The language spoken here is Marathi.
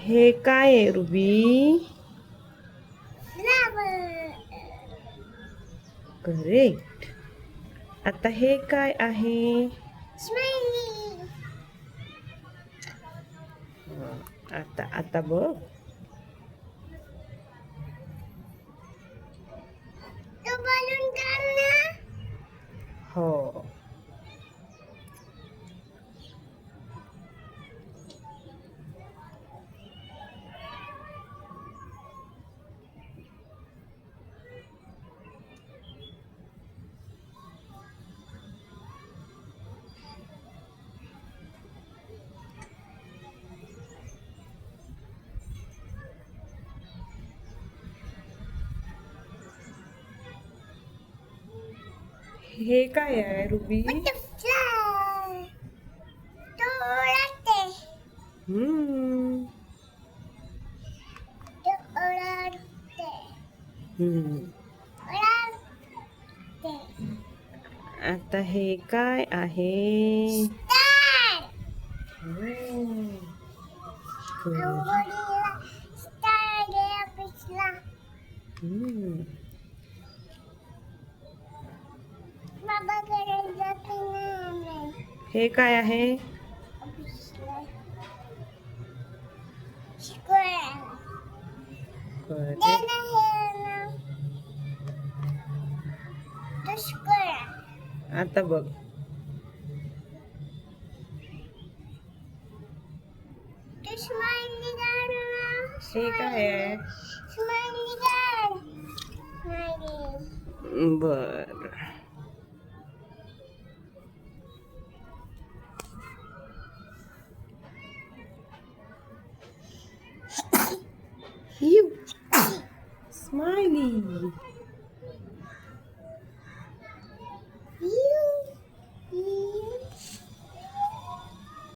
हे काय आहे रुबी? करेक्ट. आता हे काय आहे? आता बघ. हो. हे काय आहे रुबी? हम्म. हम्म. आता हे काय आहे? हम्म. हे काय आहे? आता बघ. हे काय आहे? बर. You. Smiley.